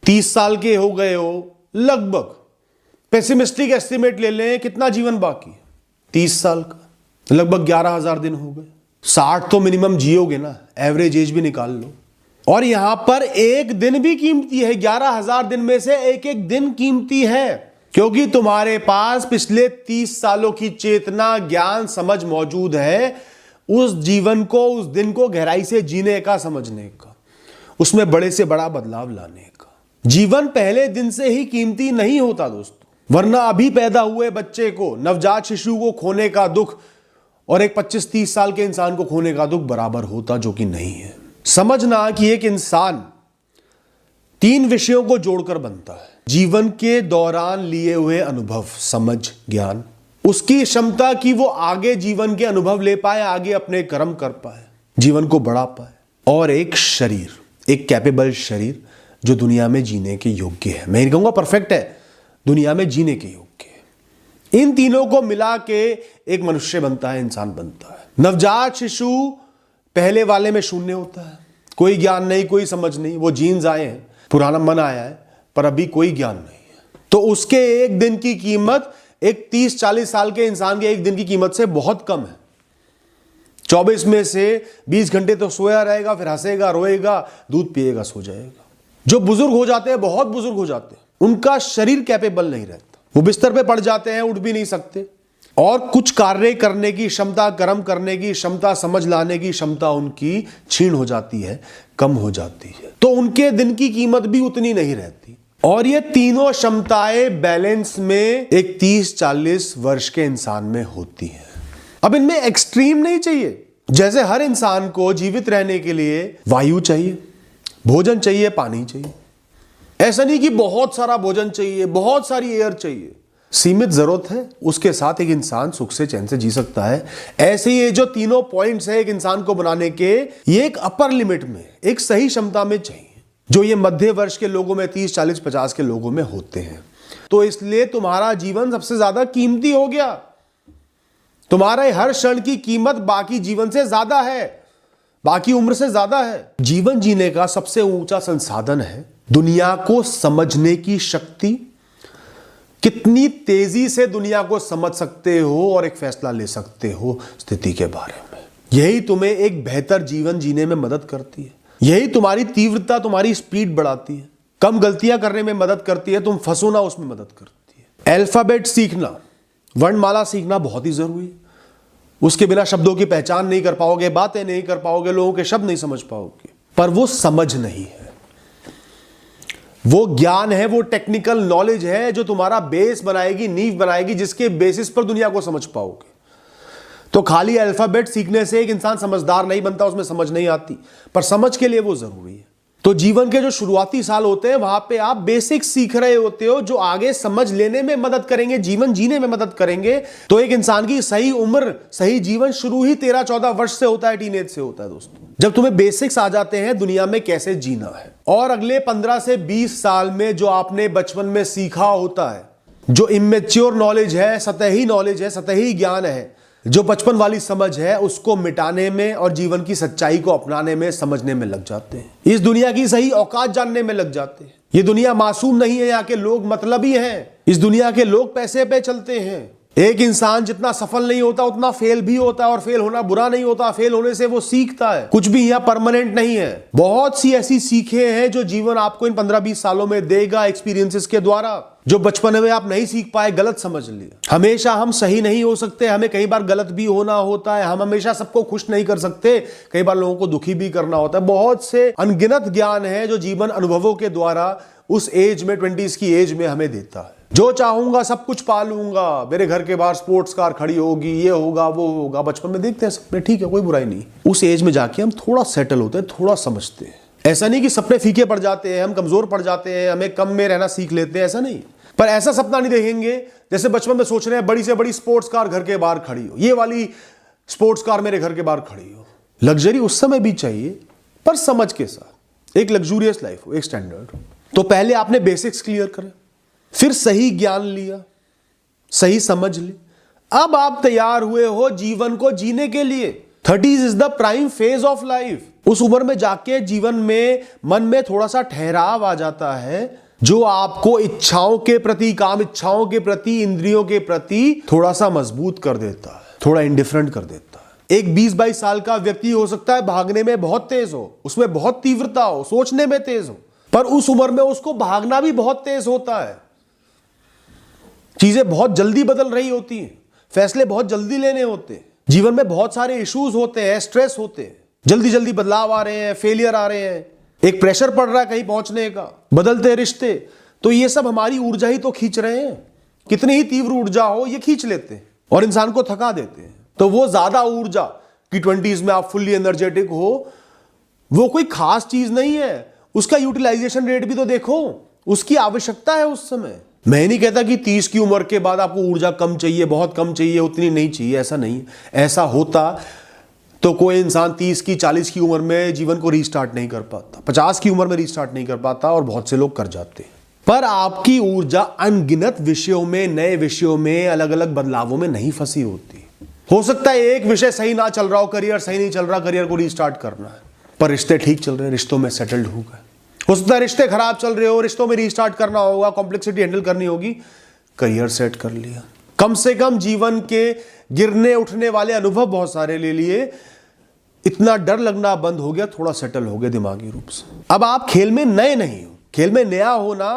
30 साल के हो गए हो लगभग, पेसिमिस्टिक एस्टिमेट ले लें कितना जीवन बाकी है 30 साल का, लगभग 11,000 दिन हो गए। 60 तो मिनिमम जियोगे ना, एवरेज एज भी निकाल लो। और यहां पर एक दिन भी कीमती है, 11,000 दिन में से एक एक दिन कीमती है, क्योंकि तुम्हारे पास पिछले 30 सालों की चेतना, ज्ञान, समझ मौजूद है उस जीवन को, उस दिन को गहराई से जीने का, समझने का, उसमें बड़े से बड़ा बदलाव लाने का। जीवन पहले दिन से ही कीमती नहीं होता दोस्तों, वरना अभी पैदा हुए बच्चे को, नवजात शिशु को खोने का दुख और एक 25-30 साल के इंसान को खोने का दुख बराबर होता, जो कि नहीं है। समझना कि एक इंसान 3 विषयों को जोड़कर बनता है: जीवन के दौरान लिए हुए अनुभव, समझ, ज्ञान, उसकी क्षमता कि वो आगे जीवन के अनुभव ले पाए, आगे अपने कर्म कर पाए, जीवन को बढ़ा पाए, और एक शरीर, एक कैपेबल शरीर जो दुनिया में जीने के योग्य है। मैं नहीं कहूंगा परफेक्ट है, दुनिया में जीने के योग्य है। इन तीनों को मिला के एक मनुष्य बनता है, इंसान बनता है। नवजात शिशु पहले वाले में शून्य होता है, कोई ज्ञान नहीं, कोई समझ नहीं, वो जीन्स आए हैं, पुराना मन आया है, पर अभी कोई ज्ञान नहीं है। तो उसके एक दिन की कीमत एक 30-40 साल के इंसान के एक दिन की कीमत से बहुत कम है। 24 में से 20 घंटे तो सोया रहेगा, फिर हंसेगा, रोएगा, दूध पिएगा, सो जाएगा। जो बुजुर्ग हो जाते हैं, बहुत बुजुर्ग हो जाते हैं, उनका शरीर कैपेबल नहीं रहता, वो बिस्तर पे पड़ जाते हैं, उठ भी नहीं सकते, और कुछ कार्य करने की क्षमता, कर्म करने की क्षमता, समझ लाने की क्षमता उनकी क्षीण हो जाती है, कम हो जाती है। तो उनके दिन की कीमत भी उतनी नहीं रहती। और ये तीनों क्षमताएं बैलेंस में एक 30-40 वर्ष के इंसान में होती हैं। अब इनमें एक्सट्रीम नहीं चाहिए। जैसे हर इंसान को जीवित रहने के लिए वायु चाहिए, भोजन चाहिए, पानी चाहिए। ऐसा नहीं कि बहुत सारा भोजन चाहिए, बहुत सारी एयर चाहिए। सीमित जरूरत है, उसके साथ एक इंसान सुख से, चैन से जी सकता है। ऐसे ये जो तीनों पॉइंट्स है एक इंसान को बनाने के, ये एक अपर लिमिट में, एक सही क्षमता में चाहिए, जो ये मध्य वर्ष के लोगों में, 30, 40, 50 के लोगों में होते हैं। तो इसलिए तुम्हारा जीवन सबसे ज्यादा कीमती हो गया। तुम्हारे हर क्षण की कीमत बाकी जीवन से ज्यादा है, बाकी उम्र से ज्यादा है। जीवन जीने का सबसे ऊंचा संसाधन है दुनिया को समझने की शक्ति। कितनी तेजी से दुनिया को समझ सकते हो और एक फैसला ले सकते हो स्थिति के बारे में, यही तुम्हें एक बेहतर जीवन जीने में मदद करती है। यही तुम्हारी तीव्रता, तुम्हारी स्पीड बढ़ाती है, कम गलतियां करने में मदद करती है, तुम फंसो ना उसमें मदद करती है। अल्फाबेट सीखना, वर्णमाला सीखना बहुत ही जरूरी है। उसके बिना शब्दों की पहचान नहीं कर पाओगे, बातें नहीं कर पाओगे, लोगों के शब्द नहीं समझ पाओगे। पर वो समझ नहीं है, वो ज्ञान है, वो टेक्निकल नॉलेज है जो तुम्हारा बेस बनाएगी, नींव बनाएगी, जिसके बेसिस पर दुनिया को समझ पाओगे। तो खाली अल्फाबेट सीखने से एक इंसान समझदार नहीं बनता, उसमें समझ नहीं आती, पर समझ के लिए वो जरूरी है। तो जीवन के जो शुरुआती साल होते हैं, वहां पे आप बेसिक सीख रहे होते हो, जो आगे समझ लेने में मदद करेंगे, जीवन जीने में मदद करेंगे। तो एक इंसान की सही उम्र, सही जीवन शुरू ही 13-14 वर्ष से होता है, टीनेज से होता है दोस्तों, जब तुम्हें बेसिक्स आ जाते हैं दुनिया में कैसे जीना है। और अगले 15 से 20 साल में जो आपने बचपन में सीखा होता है, जो इमेच्योर नॉलेज है, सतही नॉलेज है, सतही ज्ञान है, जो बचपन वाली समझ है, उसको मिटाने में और जीवन की सच्चाई को अपनाने में, समझने में लग जाते हैं। इस दुनिया की सही औकात जानने में लग जाते हैं। ये दुनिया मासूम नहीं है, यहाँ के लोग मतलबी हैं। इस दुनिया के लोग पैसे पे चलते हैं। एक इंसान जितना सफल नहीं होता उतना फेल भी होता है, और फेल होना बुरा नहीं होता, फेल होने से वो सीखता है। कुछ भी यहाँ परमानेंट नहीं है। बहुत सी ऐसी सीखें हैं जो जीवन आपको इन 15-20 सालों में देगा, एक्सपीरियंसेस के द्वारा, जो बचपन में आप नहीं सीख पाए, गलत समझ लिया। हमेशा हम सही नहीं हो सकते, हमें कई बार गलत भी होना होता है। हम हमेशा सबको खुश नहीं कर सकते, कई बार लोगों को दुखी भी करना होता है। बहुत से अनगिनत ज्ञान है जो जीवन अनुभवों के द्वारा उस एज में, 20s की एज में हमें देता है। जो चाहूंगा सब कुछ पा लूंगा, मेरे घर के बाहर स्पोर्ट्स कार खड़ी होगी, ये होगा, वो होगा, बचपन में देखते हैं सपने, ठीक है, कोई बुराई नहीं। उस एज में जाके हम थोड़ा सेटल होते हैं, थोड़ा समझते हैं। ऐसा नहीं कि सपने फीके पड़ जाते हैं, हम कमजोर पड़ जाते हैं, हमें कम में रहना सीख लेते हैं, ऐसा नहीं। पर ऐसा सपना नहीं देखेंगे जैसे बचपन में सोच रहे हैं बड़ी से बड़ी स्पोर्ट्स कार घर के बाहर खड़ी हो, ये वाली स्पोर्ट्स कार मेरे घर के बाहर खड़ी हो। लग्जरी उस समय भी चाहिए, पर समझ के साथ, एक लग्जूरियस लाइफ हो, एक स्टैंडर्ड। तो पहले आपने बेसिक्स क्लियर करें, फिर सही ज्ञान लिया, सही समझ ली, अब आप तैयार हुए हो जीवन को जीने के लिए। 30s is the prime phase of life. उस उम्र में जाके जीवन में मन में थोड़ा सा ठहराव आ जाता है, जो आपको इच्छाओं के प्रति, काम इच्छाओं के प्रति, इंद्रियों के प्रति थोड़ा सा मजबूत कर देता है, थोड़ा इंडिफरेंट कर देता है। एक 20-22 साल का व्यक्ति हो सकता है भागने में बहुत तेज हो, उसमें बहुत तीव्रता हो, सोचने में तेज हो, पर उस उम्र में उसको भागना भी बहुत तेज होता है। चीजें बहुत जल्दी बदल रही होती हैं, फैसले बहुत जल्दी लेने होते हैं, जीवन में बहुत सारे इश्यूज होते हैं, स्ट्रेस होते हैं, जल्दी जल्दी बदलाव आ रहे हैं, फेलियर आ रहे हैं, एक प्रेशर पड़ रहा है कहीं पहुंचने का, बदलते रिश्ते, तो ये सब हमारी ऊर्जा ही तो खींच रहे हैं। कितनी ही तीव्र ऊर्जा हो ये खींच लेते हैं और इंसान को थका देते हैं। तो वो ज्यादा ऊर्जा कि 20s में आप फुल्ली एनर्जेटिक हो, वो कोई खास चीज नहीं है। उसका यूटिलाइजेशन रेट भी तो देखो, उसकी आवश्यकता है उस समय। मैं नहीं कहता कि 30 की उम्र के बाद आपको ऊर्जा कम चाहिए, बहुत कम चाहिए, उतनी नहीं चाहिए, ऐसा नहीं। ऐसा होता तो कोई इंसान 30 की 40 की उम्र में जीवन को रीस्टार्ट नहीं कर पाता, 50 की उम्र में रीस्टार्ट नहीं कर पाता, और बहुत से लोग कर जाते हैं। पर आपकी ऊर्जा अनगिनत विषयों में, नए विषयों में, अलग अलग बदलावों में नहीं फंसी होती। हो सकता है एक विषय सही ना चल रहा हो, करियर सही नहीं चल रहा, करियर को रीस्टार्ट करना है, पर रिश्ते ठीक चल रहे हैं, रिश्तों में सेटल्ड हो गए। हो सकता है रिश्ते खराब चल रहे हो, रिश्तों में रीस्टार्ट करना होगा, कॉम्प्लेक्सिटी हैंडल करनी होगी, करियर सेट कर लिया। कम से कम जीवन के गिरने उठने वाले अनुभव बहुत सारे ले लिए, इतना डर लगना बंद हो गया, थोड़ा सेटल हो गया दिमागी रूप से। अब आप खेल में नए नहीं हो। खेल में नया होना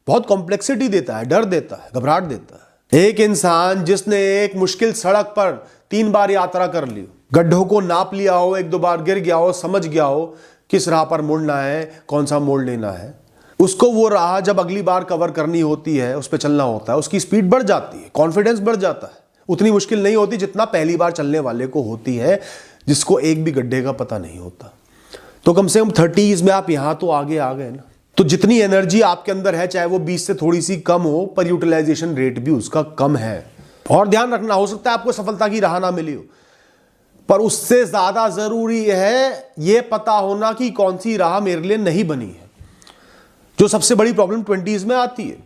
बहुत कॉम्प्लेक्सिटी देता है, डर देता है, घबराहट देता है। एक इंसान जिसने एक मुश्किल सड़क पर 3 बार यात्रा कर ली, गड्ढों को नाप लिया हो, 1-2 बार गिर गया हो, समझ गया हो किस राह पर मुड़ना है, कौन सा मोड़ लेना है, उसको वो राह जब अगली बार कवर करनी होती है, उस पर चलना होता है, उसकी स्पीड बढ़ जाती है, कॉन्फिडेंस बढ़ जाता है। उतनी मुश्किल नहीं होती जितना पहली बार चलने वाले को होती है, जिसको एक भी गड्ढे का पता नहीं होता। तो कम से कम 30s में आप यहां तो आगे आ गए ना। तो जितनी एनर्जी आपके अंदर है, चाहे वो 20 से थोड़ी सी कम हो, पर यूटिलाइजेशन रेट भी उसका कम है। और ध्यान रखना, हो सकता है आपको सफलता की राह ना मिली हो, पर उससे ज्यादा जरूरी है यह पता होना कि कौन सी राह मेरे लिए नहीं बनी है। जो सबसे बड़ी प्रॉब्लम 20s में आती है,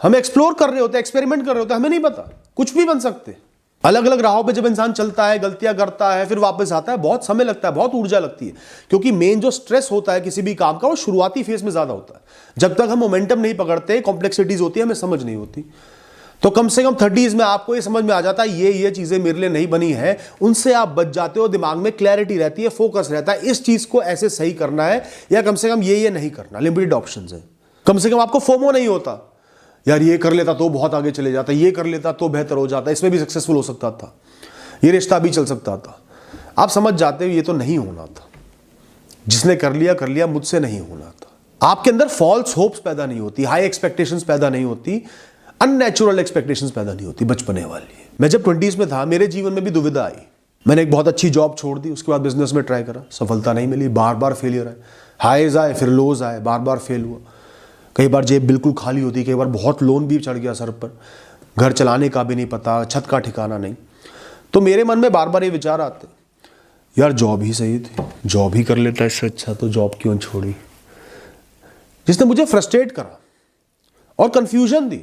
हम एक्सप्लोर कर रहे होते हैं, एक्सपेरिमेंट कर रहे होते हैं, हमें नहीं पता, कुछ भी बन सकते। अलग अलग राहों पे जब इंसान चलता है, गलतियां करता है, फिर वापस आता है, बहुत समय लगता है, बहुत ऊर्जा लगती है, क्योंकि मेन जो स्ट्रेस होता है किसी भी काम का, वो शुरुआती फेज में ज्यादा होता है। जब तक हम मोमेंटम नहीं पकड़ते, कॉम्प्लेक्सिटीज होती है, हमें समझ नहीं होती। तो कम से कम 30s में आपको ये समझ में आ जाता है ये चीजें मेरे लिए नहीं बनी है, उनसे आप बच जाते हो, दिमाग में क्लैरिटी रहती है, फोकस रहता है, इस चीज को ऐसे सही करना है, या कम से कम ये नहीं करना। लिमिटेड ऑप्शंस है। कम से कम आपको फोमो नहीं होता, यार ये कर लेता तो बहुत आगे चले जाता, ये कर लेता तो बेहतर हो जाता, इसमें भी सक्सेसफुल हो सकता था, ये रिश्ता भी चल सकता था। आप समझ जाते हो ये तो नहीं होना था, जिसने कर लिया, मुझसे नहीं होना था। आपके अंदर फॉल्स होप्स पैदा नहीं होती, हाई एक्सपेक्टेशंस पैदा नहीं होती, अननेचुरल एक्सपेक्टेशंस पैदा नहीं होती, बचपने वाली। मैं जब 20s में था, मेरे जीवन में भी दुविधा आई। मैंने एक बहुत अच्छी जॉब छोड़ दी, उसके बाद बिजनेस में ट्राई करा, सफलता नहीं मिली, बार बार फेलियर आए, हाईज आए, फिर लोज आए, बार बार फेल हुआ। कई बार जेब बिल्कुल खाली होती, कई बार बहुत लोन भी चढ़ गया सर पर, घर चलाने का भी नहीं पता, छत का ठिकाना नहीं। तो मेरे मन में बार बार ये विचार आते, यार जॉब ही सही थी, जॉब ही कर लेता, इससे अच्छा तो जॉब क्यों छोड़ी, जिसने मुझे फ्रस्ट्रेट करा और कंफ्यूजन दी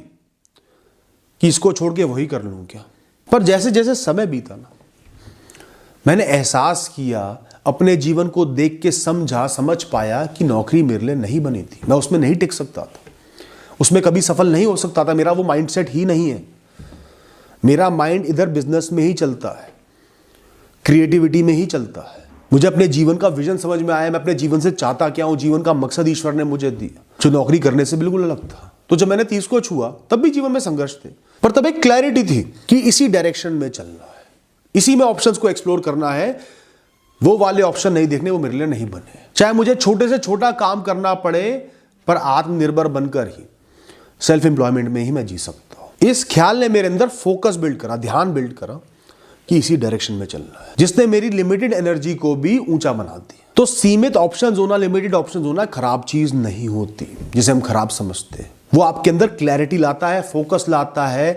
कि इसको छोड़ के वही कर लूं क्या। पर जैसे जैसे समय बीता ना, मैंने एहसास किया, अपने जीवन को देख के समझ पाया कि नौकरी मेरे लिए नहीं बनी थी, मैं उसमें नहीं टिक सकता था, उसमें कभी सफल नहीं हो सकता था। मेरा वो माइंडसेट ही नहीं है। मेरा माइंड इधर बिजनेस में ही चलता है, क्रिएटिविटी में ही चलता है। मुझे अपने जीवन का विजन समझ में आया, मैं अपने जीवन से चाहता क्या हूं, जीवन का मकसद ईश्वर ने मुझे दिया, जो नौकरी करने से बिल्कुल अलग था। तो जब मैंने 30 को छुआ, तब भी जीवन में संघर्ष थे, पर तब एक क्लैरिटी थी कि इसी डायरेक्शन में चलना है, इसी में ऑप्शंस को एक्सप्लोर करना है। वो वाले ऑप्शन नहीं देखने, वो मेरे लिए नहीं बने। चाहे मुझे छोटे से छोटा काम करना पड़े, पर आत्मनिर्भर बनकर ही, सेल्फ एम्प्लॉयमेंट में ही मैं जी सकता हूं। इस ख्याल ने मेरे अंदर फोकस बिल्ड करा, ध्यान बिल्ड करा कि इसी डायरेक्शन में चलना है, जिसने मेरी लिमिटेड एनर्जी को भी ऊंचा बना दिया। तो सीमित ऑप्शंस होना, लिमिटेड ऑप्शंस होना खराब चीज नहीं होती, जिसे हम खराब समझते हैं। वो आपके अंदर क्लैरिटी लाता है, फोकस लाता है,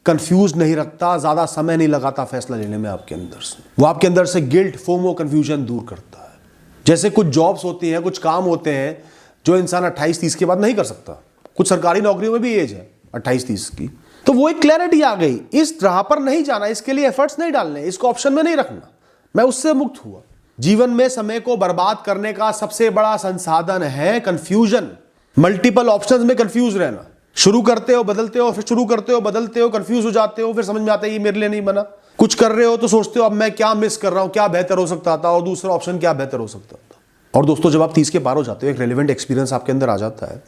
कंफ्यूज नहीं रखता, ज्यादा समय नहीं लगाता फैसला लेने में आपके अंदर से। वो आपके अंदर से गिल्ट, फोमो, कंफ्यूजन दूर करता है। जैसे कुछ जॉब्स होती हैं, कुछ काम होते हैं जो इंसान 28-30 के बाद नहीं कर सकता। कुछ सरकारी नौकरियों में भी एज है 28-30 की, तो वो एक क्लैरिटी आ गई, इस राह पर नहीं जाना, इसके लिए एफर्ट्स नहीं डालने, इसको ऑप्शन में नहीं रखना। मैं उससे मुक्त हुआ। जीवन में समय को बर्बाद करने का सबसे बड़ा संसाधन है कंफ्यूजन। मल्टीपल ऑप्शंस में कंफ्यूज रहना। शुरू करते हो, बदलते हो, फिर शुरू करते हो, बदलते हो, कंफ्यूज हो जाते हो, फिर समझ में आता है ये मेरे लिए नहीं बना। कुछ कर रहे हो तो सोचते हो अब मैं क्या मिस कर रहा हूं, क्या बेहतर हो सकता था, और दूसरा ऑप्शन क्या बेहतर हो सकता था। और दोस्तों, जब आप 30 के पार हो जाते हो, एक रेलेवेंट एक्सपीरियंस आपके अंदर आ जाता है,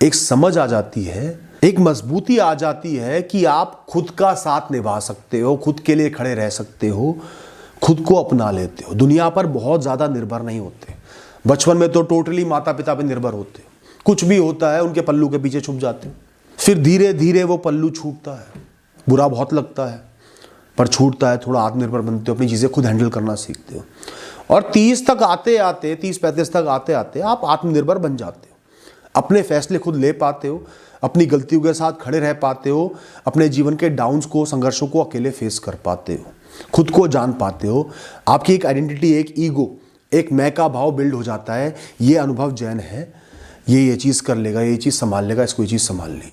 एक समझ आ जाती है, एक मजबूती आ जाती है कि आप खुद का साथ निभा सकते हो, खुद के लिए खड़े रह सकते हो, खुद को अपना लेते हो, दुनिया पर बहुत ज्यादा निर्भर नहीं होते। बचपन में तो टोटली माता पिता पे निर्भर होते हो, कुछ भी होता है उनके पल्लू के पीछे छुप जाते हो। फिर धीरे धीरे वो पल्लू छूटता है, बुरा बहुत लगता है पर छूटता है, थोड़ा आत्मनिर्भर बनते हो, अपनी चीजें खुद हैंडल करना सीखते हो। और 30 तक आते आते, 30-35 तक आते आते आप आत्मनिर्भर बन जाते हो, अपने फैसले खुद ले पाते हो, अपनी गलतियों के साथ खड़े रह पाते हो, अपने जीवन के डाउन्स को, संघर्षों को अकेले फेस कर पाते हो, खुद को जान पाते हो। आपकी एक आइडेंटिटी, एक ईगो, एक मैं का भाव बिल्ड हो जाता है। ये अनुभव जैन है, ये चीज़ कर लेगा, ये चीज़ संभाल लेगा, इसको ये चीज़ संभाल लेगी।